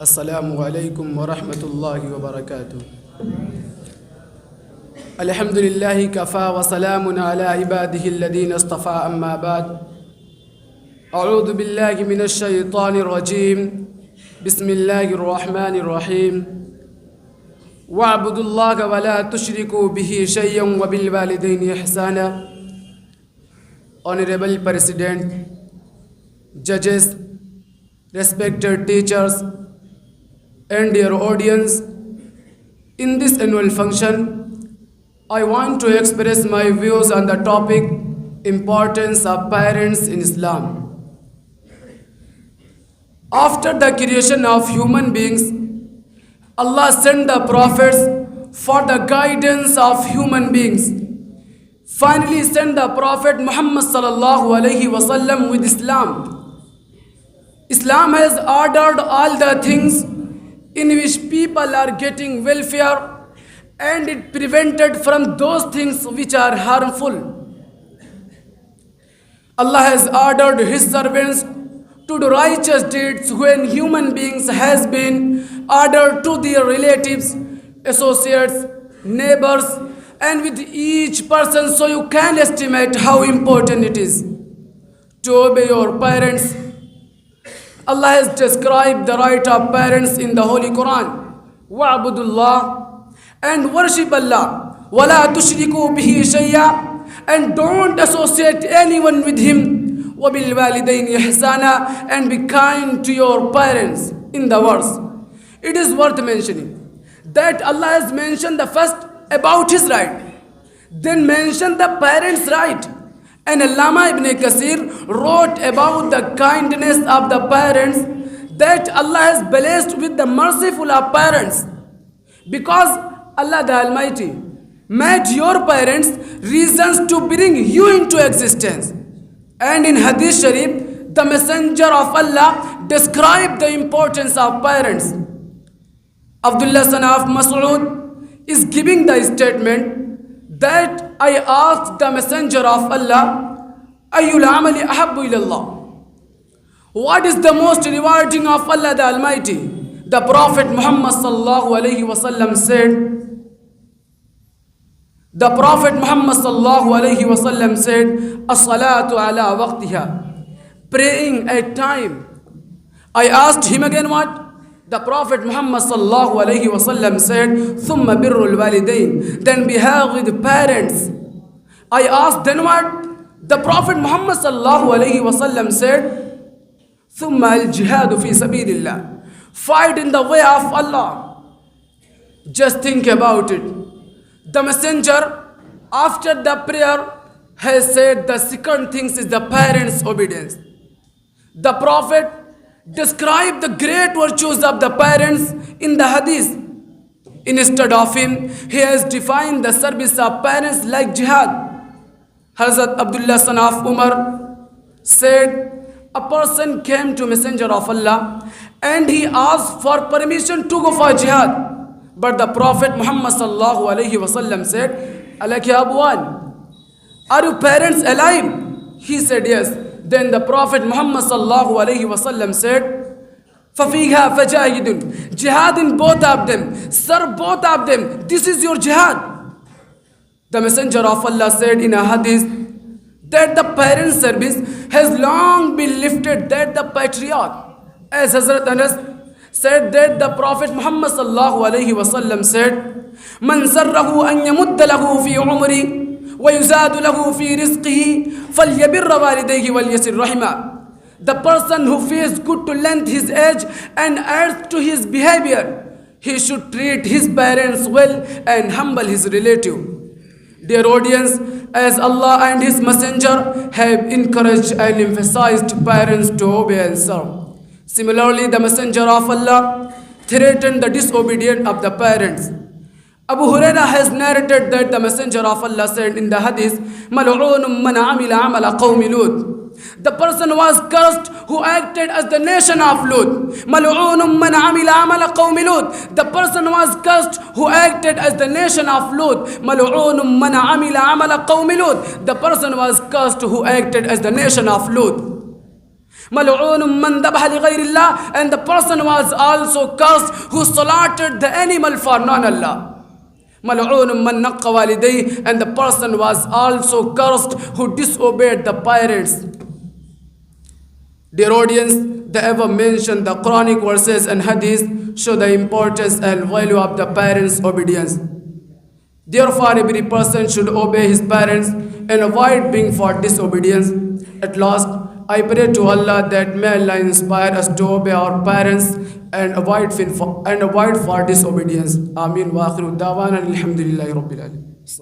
Assalamu alaikum wa rahmatullahi wa barakatuh. Alhamdulillahi kafa wa salamun ala ibadihi alladhina istafa amma ba'd. A'udhu billahi minash shaitanir rajim. Bismillahir rahmanir rahim. Wa'budullaha wa la tushriku bihi shay'an wa bil walidayni ihsana. Honorable President, judges, respected teachers, and dear audience, in this annual function, I want to express my views on the topic importance of parents in Islam. After the creation of human beings, Allah sent the prophets for the guidance of human beings. Finally sent the Prophet Muhammad sallallahu alaihi wasallam with Islam. Islam has ordered all the things in which people are getting welfare, and it prevented from those things which are harmful. Allah has ordered His servants to do righteous deeds when human beings has been ordered to their relatives, associates, neighbors, and with each person, so you can estimate how important it is to obey your parents. Allah has described the right of parents in the Holy Quran. Wa'budullah, and worship Allah. Wala tushriku bihi shay'a, and don't associate anyone with Him. Wabil walidayni ihsana, and be kind to your parents. In the verse, it is worth mentioning that Allah has mentioned the first about His right, then mentioned the parents' right. And Allama ibn Kasir wrote about the kindness of the parents, that Allah has blessed with the merciful of parents, because Allah the Almighty made your parents reasons to bring you into existence. And in Hadith Sharif, the Messenger of Allah described the importance of parents. Abdullah son of Mas'ud is giving the statement that I asked the Messenger of Allah, Ayyul amali ahabbu ilallah, what is the most rewarding of Allah the Almighty? The Prophet Muhammad sallallahu alayhi wasallam said, as-salatu ala waqtiha, praying at time. I asked him again what? The Prophet Muhammad sallallahu alayhi wasallam said, thumma birrul walidain, then behave with parents. I asked then what? The Prophet Muhammad sallallahu alayhi wasallam said, thumma al-jihadu fi sabidillah, fight in the way of Allah. Just think about it. The Messenger, after the prayer, has said the second thing is the parents' obedience. The Prophet described the great virtues of the parents in the Hadith. Instead of him, he has defined the service of parents like jihad. Hazrat Abdullah son of Umar said, a person came to Messenger of Allah and he asked for permission to go for jihad. But the Prophet Muhammad sallallahu alayhi wasallam said, Alaki Abuwan, are your parents alive? He said yes. Then the Prophet Muhammad sallallahu alayhi wasallam said, Fafiha fajahidun, jihad in both of them, serve both of them, this is your jihad. The Messenger of Allah said in a hadith that the parents' service has long been lifted, that the patriarch, as Hazrat Anas said, that the Prophet Muhammad sallallahu alayhi wasallam said, Man sarrahu an yamudda lahu fi umri wa yuzadu lahu fi rizqihi falyabirra walidayhi wal yasir rahima. The person who feels good to length his age and adds to his behavior, he should treat his parents well and humble his relative. Dear audience, as Allah and His Messenger have encouraged and emphasized parents to obey and serve, similarly the Messenger of Allah threatened the disobedient of the parents. Abu Huraira has narrated that the Messenger of Allah said in the Hadith, Mal'unum man amila amala qawmi Lut. The person was cursed who acted as the nation of Lut. Mal'unum man amila amala qawmi Lut. The person was cursed who acted as the nation of Lut. Mal'unum man amila amala qawmi Lut. The person was cursed who acted as the nation of Lut. Mal'oonun man dhabaha li ghayrillah, and the person was also cursed who slaughtered the animal for non-Allah. Mal'oonun man naqqa walidayhi, and the person was also cursed who disobeyed the parents. Dear audience, the ever mentioned the Quranic verses and hadith show the importance and value of the parents' obedience. Therefore, every person should obey his parents and avoid being for disobedience. At last, I pray to Allah that may Allah inspire us to obey our parents and avoid for disobedience. Ameen wa akhiru da'wana alhamdulillahi rabbil alamin.